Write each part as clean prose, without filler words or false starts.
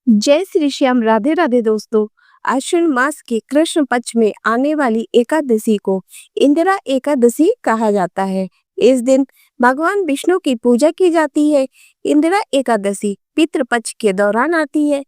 जय श्री श्याम, राधे राधे दोस्तों। आश्विन मास के कृष्ण पक्ष में आने वाली एकादशी को इंदिरा एकादशी कहा जाता है। इस दिन भगवान विष्णु की पूजा की जाती है। इंदिरा एकादशी पितृपक्ष के दौरान आती है।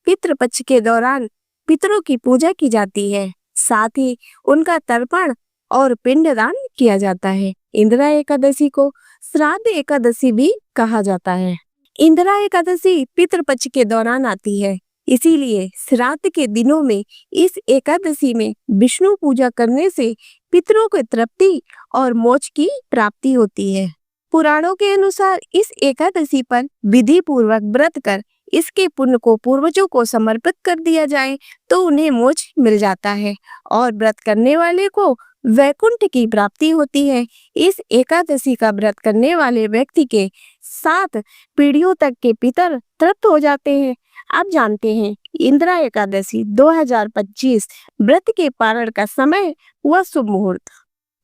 पितृपक्ष के दौरान पितरों की पूजा की जाती है, साथ ही उनका तर्पण और पिंडदान किया जाता है। इंदिरा एकादशी को श्राद्ध एकादशी भी कहा जाता है। इंदिरा एकादशी पितृपक्ष के दौरान आती है, इसीलिए श्राद्ध के दिनों में इस एकादशी में विष्णु पूजा करने से पितरों को तृप्ति और मोक्ष की प्राप्ति होती है। पुराणों के अनुसार इस एकादशी पर विधि पूर्वक व्रत कर इसके पुण्य को पूर्वजों को समर्पित कर दिया जाए तो उन्हें मोक्ष मिल जाता है और व्रत करने वाले को वैकुंठ की प्राप्ति होती है। इस एकादशी का व्रत करने वाले व्यक्ति के 7 पीढ़ियों तक के पितर तृप्त हो जाते हैं। आप जानते हैं इंदिरा एकादशी 2025 व्रत के पारण का समय व शुभ मुहूर्त।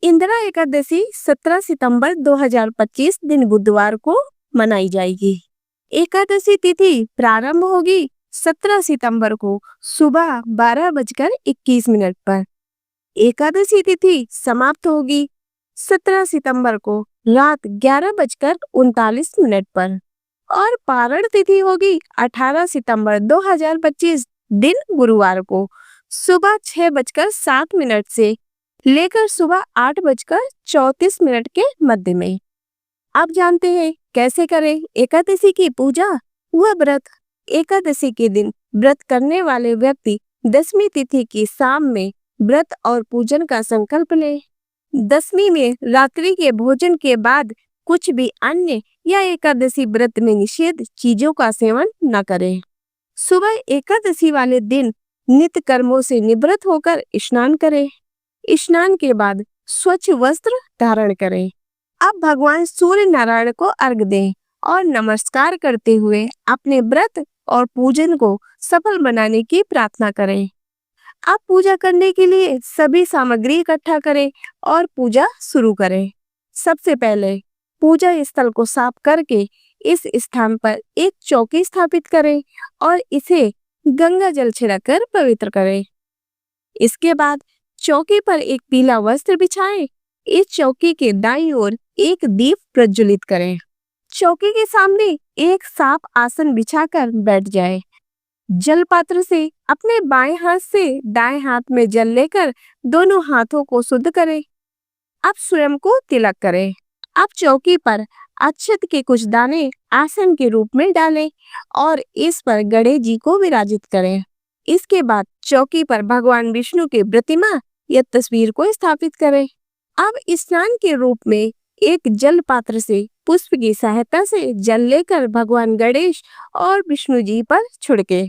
इंदिरा एकादशी 17 सितंबर 2025 दिन बुधवार को मनाई जाएगी। एकादशी तिथि प्रारंभ होगी 17 सितंबर को सुबह 12:21 पर। एकादशी तिथि समाप्त होगी 17 सितंबर को रात 11:39 पर और पारण तिथि होगी 18 सितंबर 2025 दिन गुरुवार को सुबह 6:07 से लेकर सुबह 8:34 के मध्य में। आप जानते हैं कैसे करें एकादशी की पूजा व व्रत। एकादशी के दिन व्रत करने वाले व्यक्ति 10वीं तिथि की शाम में व्रत और पूजन का संकल्प ले। 10वीं में रात्रि के भोजन के बाद कुछ भी अन्य या एकादशी व्रत में निषेध चीजों का सेवन न करें। सुबह एकादशी वाले दिन नित्य कर्मों से निवृत्त होकर स्नान करें। स्नान के बाद स्वच्छ वस्त्र धारण करें। अब भगवान सूर्य नारायण को अर्घ दें और नमस्कार करते हुए अपने व्रत और पूजन को सफल बनाने की प्रार्थना करें। आप पूजा करने के लिए सभी सामग्री इकट्ठा करें और पूजा शुरू करें। सबसे पहले पूजा स्थल को साफ करके इस स्थान पर एक चौकी स्थापित करें और इसे गंगा जल छिड़ककर पवित्र करें। इसके बाद चौकी पर एक पीला वस्त्र बिछाएं। इस चौकी के दाईं ओर एक दीप प्रज्वलित करें। चौकी के सामने एक साफ आसन बिछाकर बैठ जाएं। जल पात्र से अपने बाएं हाथ से दाएं हाथ में जल लेकर दोनों हाथों को शुद्ध करें। अब स्वयं को तिलक करें। अब चौकी पर अक्षत के कुछ दाने आसन के रूप में डालें और इस पर गणेश जी को विराजित करें। इसके बाद चौकी पर भगवान विष्णु की प्रतिमा या तस्वीर को स्थापित करें। अब स्नान के रूप में एक जल पात्र से पुष्प की सहायता से जल लेकर भगवान गणेश और विष्णु जी पर छिड़के।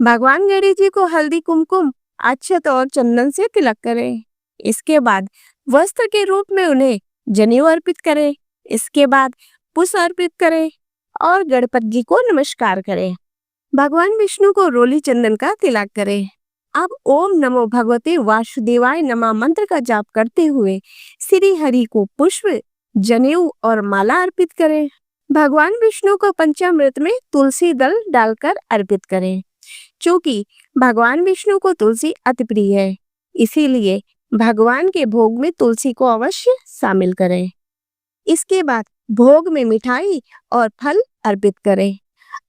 भगवान गणेश जी को हल्दी, कुमकुम, अक्षत और चंदन से तिलक करें। इसके बाद वस्त्र के रूप में उन्हें जनेऊ अर्पित करें। इसके बाद पुष्प अर्पित करें और गणपति जी को नमस्कार करें। भगवान विष्णु को रोली चंदन का तिलक करें। अब ओम नमो भगवते वासुदेवाय नमः मंत्र का जाप करते हुए श्री हरि को पुष्प, जनेऊ और माला अर्पित करें। भगवान विष्णु को पंचामृत में तुलसी दल डालकर अर्पित करें। क्योंकि भगवान विष्णु को तुलसी अति प्रिय है, इसीलिए भगवान के भोग में तुलसी को अवश्य शामिल करें। इसके बाद भोग में मिठाई और फल अर्पित करें।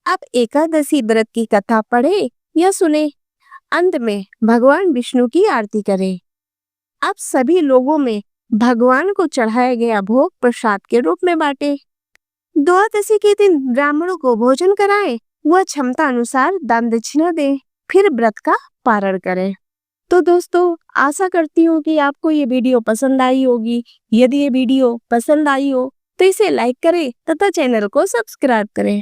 अब एकादशी व्रत की कथा पढ़े या सुने। अंत में भगवान विष्णु की आरती करें। अब सभी लोगों में भगवान को चढ़ाया गया भोग प्रसाद के रूप में बांटे। द्वादशी के दिन ब्राह्मणों को भोजन कराएं व क्षमता अनुसार दान दक्षिणा दें, फिर व्रत का पारण करें। तो दोस्तों, आशा करती हूँ कि आपको ये वीडियो पसंद आई होगी। यदि ये वीडियो पसंद आई हो तो इसे लाइक करें तथा चैनल को सब्सक्राइब करें।